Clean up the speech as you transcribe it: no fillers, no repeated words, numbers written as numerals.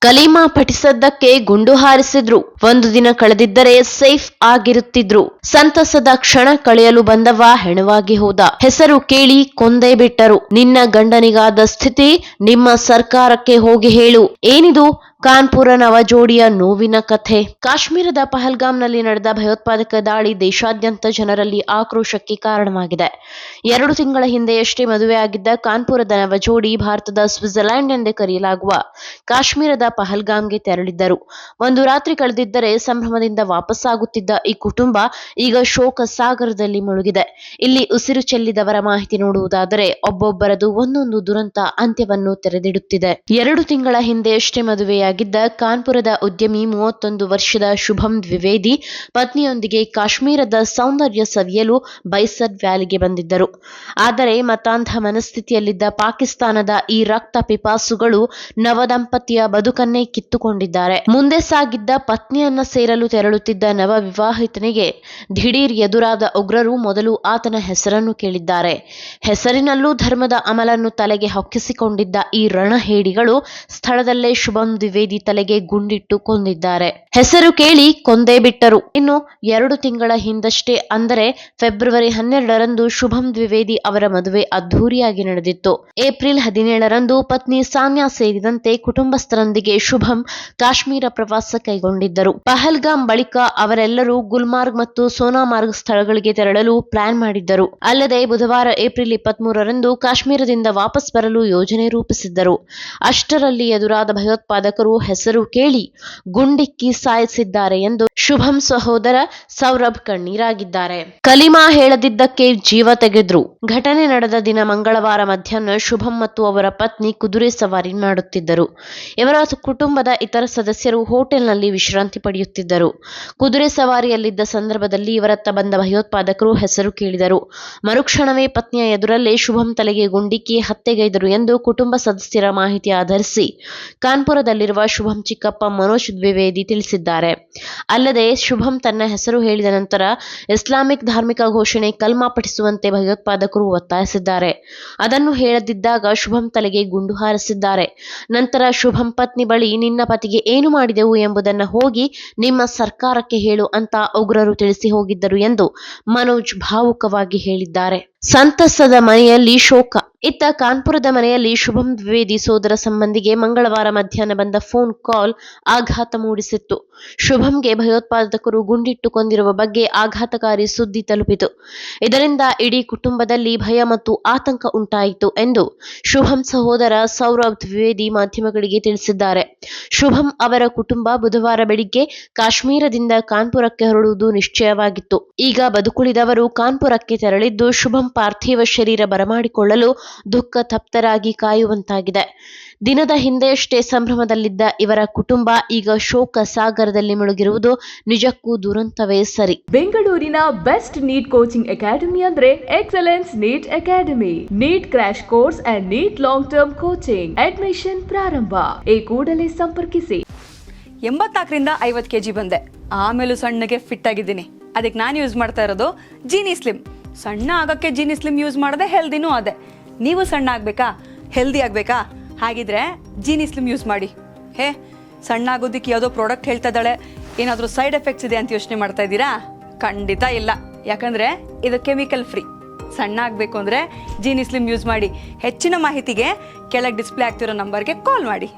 ಕಲೀಮಾ ಪಠಿಸದ್ದಕ್ಕೆ ಗುಂಡು ಹಾರಿಸಿದ್ರು. ಒಂದು ದಿನ ಕಳೆದಿದ್ದರೆ ಸೇಫ್ ಆಗಿರುತ್ತಿದ್ರು. ಸಂತಸದ ಕ್ಷಣ ಕಳೆಯಲು ಬಂದವ ಹೆಣವಾಗಿ ಹೋದ. ಹೆಸರು ಕೇಳಿ ಕೊಂದೇ ಬಿಟ್ಟರು. ನಿನ್ನ ಗಂಡನಿಗಾದ ಸ್ಥಿತಿ ನಿಮ್ಮ ಸರ್ಕಾರಕ್ಕೆ ಹೋಗಿ ಹೇಳು. ಏನಿದು ಕಾನ್ಪುರ ನವಜೋಡಿಯ ನೋವಿನ ಕಥೆ. ಕಾಶ್ಮೀರದ ಪಹಲ್ಗಾಮ್ನಲ್ಲಿ ನಡೆದ ಭಯೋತ್ಪಾದಕ ದಾಳಿ ದೇಶಾದ್ಯಂತ ಜನರಲ್ಲಿ ಆಕ್ರೋಶಕ್ಕೆ ಕಾರಣವಾಗಿದೆ. 2 ತಿಂಗಳ ಹಿಂದೆಯಷ್ಟೇ ಮದುವೆಯಾಗಿದ್ದ ಕಾನ್ಪುರದ ನವಜೋಡಿ ಭಾರತದ ಸ್ವಿಟ್ಜರ್ಲೆಂಡ್ ಎಂದೇ ಕರೆಯಲಾಗುವ ಕಾಶ್ಮೀರದ ಪಹಲ್ಗಾಮ್ಗೆ ತೆರಳಿದ್ದರು. ಒಂದು ರಾತ್ರಿ ಕಳೆದಿದ್ದರೆ ಸಂಭ್ರಮದಿಂದ ವಾಪಸ್ಸಾಗುತ್ತಿದ್ದ ಈ ಕುಟುಂಬ ಈಗ ಶೋಕ ಸಾಗರದಲ್ಲಿ ಮುಳುಗಿದೆ. ಇಲ್ಲಿ ಉಸಿರು ಚೆಲ್ಲಿದವರ ಮಾಹಿತಿ ನೋಡುವುದಾದರೆ ಒಬ್ಬೊಬ್ಬರದು ಒಂದೊಂದು ದುರಂತ ಅಂತ್ಯವನ್ನು ತೆರೆದಿಡುತ್ತಿದೆ. 2 ತಿಂಗಳ ಹಿಂದೆಯಷ್ಟೇ ಮದುವೆಯಾಗಿದ್ದ ಕಾನ್ಪುರದ ಉದ್ಯಮಿ 31 ವರ್ಷದ ಶುಭಂ ದ್ವಿವೇದಿ ಪತ್ನಿಯೊಂದಿಗೆ ಕಾಶ್ಮೀರದ ಸೌಂದರ್ಯ ಸವಿಯಲು ಬೈಸರ್ ವ್ಯಾಲಿಗೆ ಬಂದಿದ್ದರು. ಆದರೆ ಮತಾಂಧ ಮನಸ್ಥಿತಿಯಲ್ಲಿದ್ದ ಪಾಕಿಸ್ತಾನದ ಈ ರಕ್ತ ಪಿಪಾಸುಗಳು ನವದಂಪತಿಯ ಬದುಕನ್ನೇ ಕಿತ್ತುಕೊಂಡಿದ್ದಾರೆ. ಮುಂದೆ ಸಾಗಿದ್ದ ಪತ್ನಿಯನ್ನ ಸೇರಲು ತೆರಳುತ್ತಿದ್ದ ನವ ವಿವಾಹಿತನಿಗೆ ದಿಢೀರ್ ಎದುರಾದ ಉಗ್ರರು ಮೊದಲು ಆತನ ಹೆಸರನ್ನು ಕೇಳಿದ್ದಾರೆ. ಹೆಸರಿನಲ್ಲೂ ಧರ್ಮದ ಅಮಲನ್ನು ತಲೆಗೆ ಹೊಕ್ಕಿಸಿಕೊಂಡಿದ್ದ ಈ ರಣಹೇಡಿಗಳು ಸ್ಥಳದಲ್ಲೇ ಶುಭಂ ದ್ವಿವೇದಿ ತಲೆಗೆ ಗುಂಡಿಟ್ಟು ಕೊಂದಿದ್ದಾರೆ. ಹೆಸರು ಕೇಳಿ ಕೊಂದೇ ಬಿಟ್ಟರು. ಇನ್ನು 2 ತಿಂಗಳ ಹಿಂದಷ್ಟೇ ಅಂದರೆ ಫೆಬ್ರವರಿ 12ರಂದು ಶುಭಂ ದ್ವಿವೇದಿ ಅವರ ಮದುವೆ ಅದ್ಧೂರಿಯಾಗಿ ನಡೆದಿತ್ತು. ಏಪ್ರಿಲ್ 17ರಂದು ಪತ್ನಿ ಸಾನ್ಯಾ ಸೇರಿದಂತೆ ಕುಟುಂಬಸ್ಥರೊಂದಿಗೆ ಶುಭಂ ಕಾಶ್ಮೀರ ಪ್ರವಾಸ ಕೈಗೊಂಡಿದ್ದರು. ಪಹಲ್ಗಾಮ್ ಬಳಿಕ ಅವರೆಲ್ಲರೂ ಗುಲ್ಮಾರ್ಗ್ ಮತ್ತು ಸೋನಾಮಾರ್ಗ್ ಸ್ಥಳಗಳಿಗೆ ತೆರಳಲು ಪ್ಲಾನ್ ಮಾಡಿದ್ದರು. ಅಲ್ಲದೆ ಬುಧವಾರ ಏಪ್ರಿಲ್ 23ರಂದು ಕಾಶ್ಮೀರದಿಂದ ವಾಪಸ್ ಬರಲು ಯೋಜನೆ ರೂಪಿಸಿದ್ದರು. ಅಷ್ಟರಲ್ಲಿ ಎದುರಾದ ಭಯೋತ್ಪಾದಕರು ಹೆಸರು ಕೇಳಿ ಗುಂಡಿಕ್ಕಿ ಸಾಯಿಸಿದ್ದಾರೆ ಎಂದು ಶುಭಂ ಸಹೋದರ ಸೌರಭ್ ಕಣ್ಣೀರಾಗಿದ್ದಾರೆ. ಕಲೀಮಾ ಹೇಳದಿದ್ದಕ್ಕೆ ಜೀವ ತೆಗೆದ್ರು. ಘಟನೆ ನಡೆದ ದಿನ ಮಂಗಳವಾರ ಮಧ್ಯಾಹ್ನ ಶುಭಂ ಮತ್ತು ಅವರ ಪತ್ನಿ ಕುದುರೆ ಸವಾರಿ ಮಾಡುತ್ತಿದ್ದರು. ಇವರ ಕುಟುಂಬದ ಇತರ ಸದಸ್ಯರು ಹೋಟೆಲ್ನಲ್ಲಿ ವಿಶ್ರಾಂತಿ ಪಡೆಯುತ್ತಿದ್ದರು. ಕುದುರೆ ಸವಾರಿಯಲ್ಲಿದ್ದ ಸಂದರ್ಭದಲ್ಲಿ ಇವರತ್ತ ಬಂದ ಭಯೋತ್ಪಾದಕರು ಹೆಸರು ಕೇಳಿದರು. ಮರುಕ್ಷಣವೇ ಪತ್ನಿಯ ಎದುರಲ್ಲೇ ಶುಭಂ ತಲೆಗೆ ಗುಂಡಿಕ್ಕಿ ಹತ್ಯೆಗೈದರು ಎಂದು ಕುಟುಂಬ ಸದಸ್ಯರ ಮಾಹಿತಿ ಆಧರಿಸಿ ಕಾನ್ಪುರದಲ್ಲಿರುವ ಶುಭಂ ಚಿಕ್ಕಪ್ಪ ಮನೋಜ್ ದ್ವಿವೇದಿ ತಿಳಿಸಿದ್ದಾರೆ. ಅಲ್ಲದೆ ಶುಭಂ ತನ್ನ ಹೆಸರು ಹೇಳಿದ ನಂತರ ಇಸ್ಲಾಮಿಕ್ ಧಾರ್ಮಿಕ ಘೋಷಣೆ ಕಲ್ಮಾ ಪಠಿಸುವಂತೆ ಭಯೋತ್ಪಾದಕರು ಒತ್ತಾಯಿಸಿದ್ದಾರೆ. ಅದನ್ನು ಹೇಳದಿದ್ದಾಗ ಶುಭಂ ತಲೆಗೆ ಗುಂಡು ಹಾರಿಸಿದ್ದಾರೆ. ನಂತರ ಶುಭಂ ಪತ್ನಿ ಬಳಿ ನಿನ್ನ ಪತಿಗೆ ಏನು ಮಾಡಿದೆವು ಎಂಬುದನ್ನು ಹೋಗಿ ನಿಮ್ಮ ಸರ್ಕಾರಕ್ಕೆ ಹೇಳು ಅಂತ ಉಗ್ರರು ತಿಳಿಸಿ ಹೋಗಿದ್ದರು ಎಂದು ಮನೋಜ್ ಭಾವುಕವಾಗಿ ಹೇಳಿದ್ದಾರೆ. ಸಂತಸದ ಮನೆಯಲ್ಲಿ ಶೋಕ. ಇತ್ತ ಕಾನ್ಪುರದ ಮನೆಯಲ್ಲಿ ಶುಭಂ ದ್ವಿವೇದಿ ಸೋದರ ಸಂಬಂಧಿಗೆ ಮಂಗಳವಾರ ಮಧ್ಯಾಹ್ನ ಬಂದ ಫೋನ್ ಕಾಲ್ ಆಘಾತ ಮೂಡಿಸಿತ್ತು. ಶುಭಂಗೆ ಭಯೋತ್ಪಾದಕರು ಗುಂಡಿಟ್ಟು ಕೊಂದಿರುವ ಬಗ್ಗೆ ಆಘಾತಕಾರಿ ಸುದ್ದಿ ತಲುಪಿತು. ಇದರಿಂದ ಇಡೀ ಕುಟುಂಬದಲ್ಲಿ ಭಯ ಮತ್ತು ಆತಂಕ ಉಂಟಾಯಿತು ಎಂದು ಶುಭಂ ಸಹೋದರ ಸೌರಭ್ ದ್ವಿವೇದಿ ಮಾಧ್ಯಮಗಳಿಗೆ ತಿಳಿಸಿದ್ದಾರೆ. ಶುಭಂ ಅವರ ಕುಟುಂಬ ಬುಧವಾರ ಬೆಳಿಗ್ಗೆ ಕಾಶ್ಮೀರದಿಂದ ಕಾನ್ಪುರಕ್ಕೆ ಹೊರಡುವುದು ನಿಶ್ಚಯವಾಗಿತ್ತು. ಈಗ ಬದುಕುಳಿದವರು ಕಾನ್ಪುರಕ್ಕೆ ತೆರಳಿದ್ದು ಶುಭಂ ಪಾರ್ಥಿವ ಶರೀರ ಬರಮಾಡಿಕೊಳ್ಳಲು ದುಃಖ ತಪ್ತರಾಗಿ ಕಾಯುವಂತಾಗಿದೆ. ದಿನದ ಹಿಂದೆಯಷ್ಟೇ ಸಂಭ್ರಮದಲ್ಲಿದ್ದ ಇವರ ಕುಟುಂಬ ಈಗ ಶೋಕ ಸಾಗರದಲ್ಲಿ ಮುಳುಗಿರುವುದು ನಿಜಕ್ಕೂ ದುರಂತವೇ ಸರಿ. ಬೆಂಗಳೂರಿನ ಬೆಸ್ಟ್ ನೀಟ್ ಕೋಚಿಂಗ್ ಅಕಾಡೆಮಿ ಅಂದ್ರೆ excellence NEET academy. NEET crash course and NEET long term coaching admission ಪ್ರಾರಂಭ. ಈ ಕೂಡಲೇ ಸಂಪರ್ಕಿಸಿ. 84ರಿಂದ 50 kg ಬಂದೆ. ಆಮೇಲೂ ಸಣ್ಣಗೆ ಫಿಟ್ ಆಗಿದ್ದೀನಿ. ಅದಕ್ಕೆ ನಾನು ಯೂಸ್ ಮಾಡ್ತಾ ಇರೋದು ಜೀನಿ ಸ್ಲಿಮ್. ಸಣ್ಣ ಆಗಕ್ಕೆ ಜೀನಿ ಸ್ಲಿಮ್ ಯೂಸ್ ಮಾಡದೆ ಹೆಲ್ದಿನೂ ಅದೇ. ನೀವು ಸಣ್ಣ ಆಗ್ಬೇಕಾ, ಹೆಲ್ದಿ ಆಗ್ಬೇಕಾ? ಹಾಗಿದ್ರೆ ಜೀನಿ ಸ್ಲಿಮ್ ಯೂಸ್ ಮಾಡಿ. ಸಣ್ಣ ಆಗೋದಕ್ಕೆ ಯಾವುದೋ ಪ್ರಾಡಕ್ಟ್ ಹೇಳ್ತಾ ಇದ್ದಾಳೆ, ಏನಾದರೂ ಸೈಡ್ ಎಫೆಕ್ಟ್ಸ್ ಇದೆ ಅಂತ ಯೋಚನೆ ಮಾಡ್ತಾ ಇದ್ದೀರಾ? ಖಂಡಿತ ಇಲ್ಲ. ಯಾಕಂದ್ರೆ ಇದು ಕೆಮಿಕಲ್ ಫ್ರೀ. ಸಣ್ಣ ಆಗಬೇಕು ಅಂದರೆ ಜೀನಿ ಸ್ಲಿಮ್ ಯೂಸ್ ಮಾಡಿ. ಹೆಚ್ಚಿನ ಮಾಹಿತಿಗೆ ಕೆಳಗೆ ಡಿಸ್ಪ್ಲೇ ಆಗ್ತಿರೋ ನಂಬರ್ಗೆ ಕಾಲ್ ಮಾಡಿ.